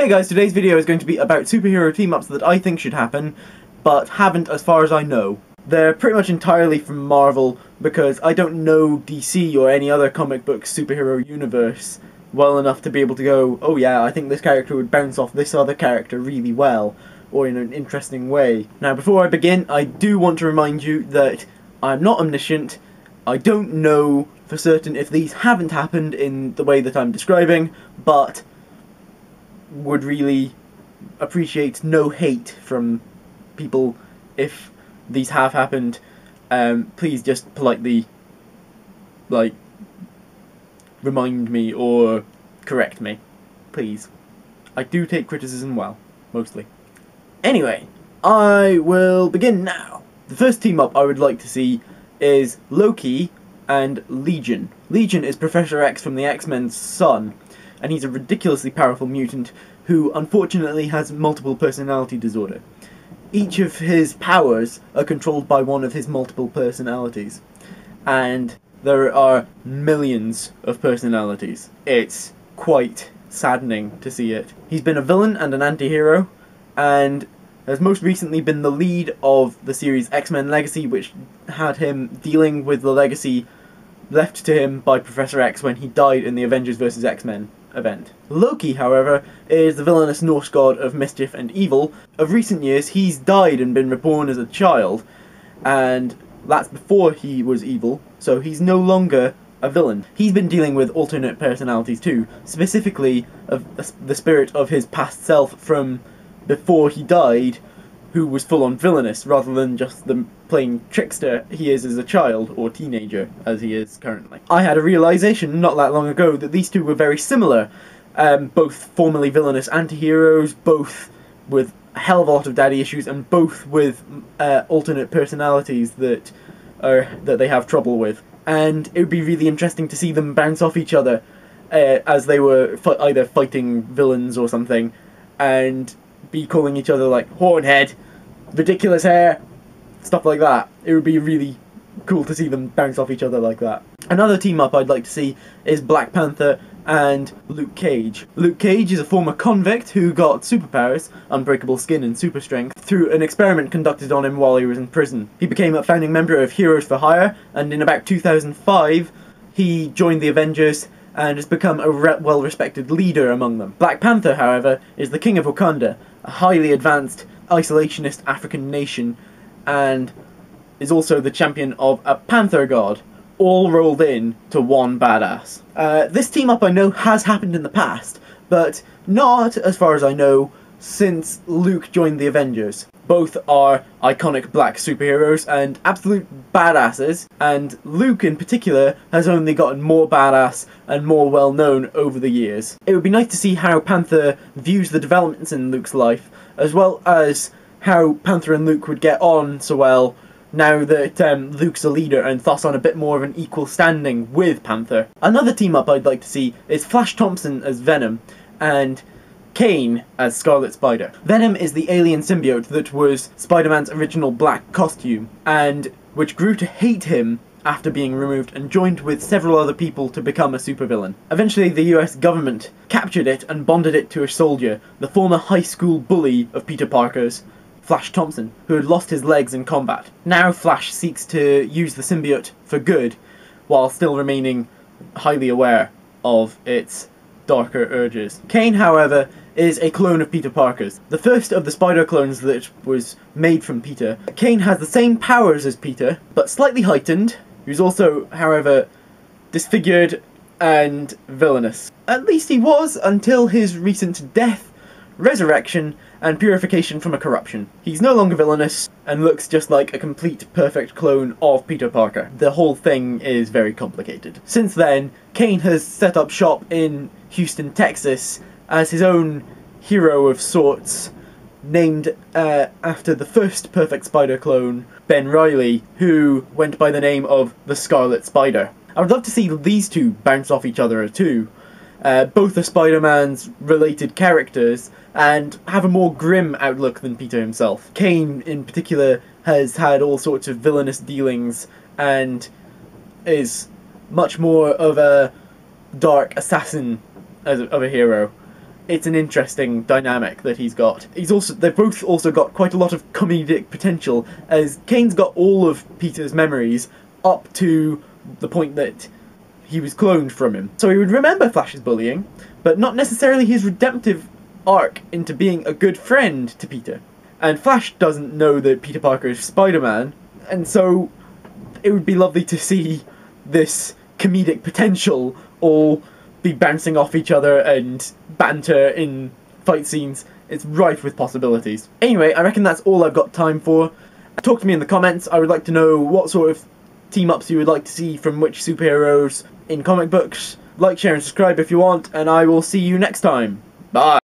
Hey guys, today's video is going to be about superhero team-ups that I think should happen, but haven't as far as I know. They're pretty much entirely from Marvel, because I don't know DC or any other comic book superhero universe well enough to be able to go, oh yeah, I think this character would bounce off this other character really well, or in an interesting way. Now before I begin, I do want to remind you that I'm not omniscient. I don't know for certain if these haven't happened in the way that I'm describing, but would really appreciate no hate from people if these have happened. Please just politely, remind me or correct me. Please. I do take criticism well, mostly. Anyway, I will begin now. The first team-up I would like to see is Loki and Legion. Legion is Professor X from the X-Men's son, and he's a ridiculously powerful mutant who unfortunately has multiple personality disorder. Each of his powers are controlled by one of his multiple personalities, and there are millions of personalities. It's quite saddening to see it. He's been a villain and an anti-hero, and has most recently been the lead of the series X-Men Legacy, which had him dealing with the legacy left to him by Professor X when he died in the Avengers vs. X-Men event. Loki, however, is the villainous Norse god of mischief and evil. Of recent years, he's died and been reborn as a child, and that's before he was evil, so he's no longer a villain. He's been dealing with alternate personalities too, specifically of the spirit of his past self from before he died, who was full-on villainous, rather than just the plain trickster he is as a child, or teenager, as he is currently. I had a realisation not that long ago that these two were very similar, both formerly villainous anti-heroes, both with a hell of a lot of daddy issues, and both with alternate personalities that they have trouble with. And it would be really interesting to see them bounce off each other as they were either fighting villains or something, and be calling each other like Hornhead, ridiculous hair, stuff like that. It would be really cool to see them bounce off each other like that. Another team-up I'd like to see is Black Panther and Luke Cage. Luke Cage is a former convict who got superpowers, unbreakable skin and super strength, through an experiment conducted on him while he was in prison. He became a founding member of Heroes for Hire, and in about 2005 he joined the Avengers and has become a well-respected leader among them. Black Panther, however, is the king of Wakanda, a highly advanced, isolationist African nation, and is also the champion of a panther god, all rolled in to one badass. This team-up I know has happened in the past, but not, as far as I know, since Luke joined the Avengers. Both are iconic black superheroes and absolute badasses, and Luke in particular has only gotten more badass and more well known over the years. It would be nice to see how Panther views the developments in Luke's life, as well as how Panther and Luke would get on so well now that Luke's a leader and thus on a bit more of an equal standing with Panther. Another team-up I'd like to see is Flash Thompson as Venom, and Kane as Scarlet Spider. Venom is the alien symbiote that was Spider-Man's original black costume, and which grew to hate him after being removed and joined with several other people to become a supervillain. Eventually the US government captured it and bonded it to a soldier, the former high school bully of Peter Parker's, Flash Thompson, who had lost his legs in combat. Now Flash seeks to use the symbiote for good, while still remaining highly aware of its darker urges. Kane, however, is a clone of Peter Parker's, the first of the spider clones that was made from Peter. Kane has the same powers as Peter, but slightly heightened, who's also, however, disfigured and villainous. At least he was, until his recent death, resurrection, and purification from a corruption. He's no longer villainous, and looks just like a complete perfect clone of Peter Parker. The whole thing is very complicated. Since then, Kane has set up shop in Houston, Texas, as his own hero of sorts, named after the first perfect spider clone, Ben Reilly, who went by the name of the Scarlet Spider. I would love to see these two bounce off each other too. Both are Spider-Man's related characters, and have a more grim outlook than Peter himself. Kane, in particular, has had all sorts of villainous dealings, and is much more of a dark assassin of a hero. it's an interesting dynamic that he's got. They've both also got quite a lot of comedic potential, as Kane's got all of Peter's memories up to the point that he was cloned from him. So he would remember Flash's bullying, but not necessarily his redemptive arc into being a good friend to Peter. And Flash doesn't know that Peter Parker is Spider-Man, and so it would be lovely to see this comedic potential all be bouncing off each other and banter in fight scenes. It's rife with possibilities. Anyway, I reckon that's all I've got time for. Talk to me in the comments. I would like to know what sort of team-ups you would like to see from which superheroes in comic books. Like, share, and subscribe if you want, and I will see you next time. Bye!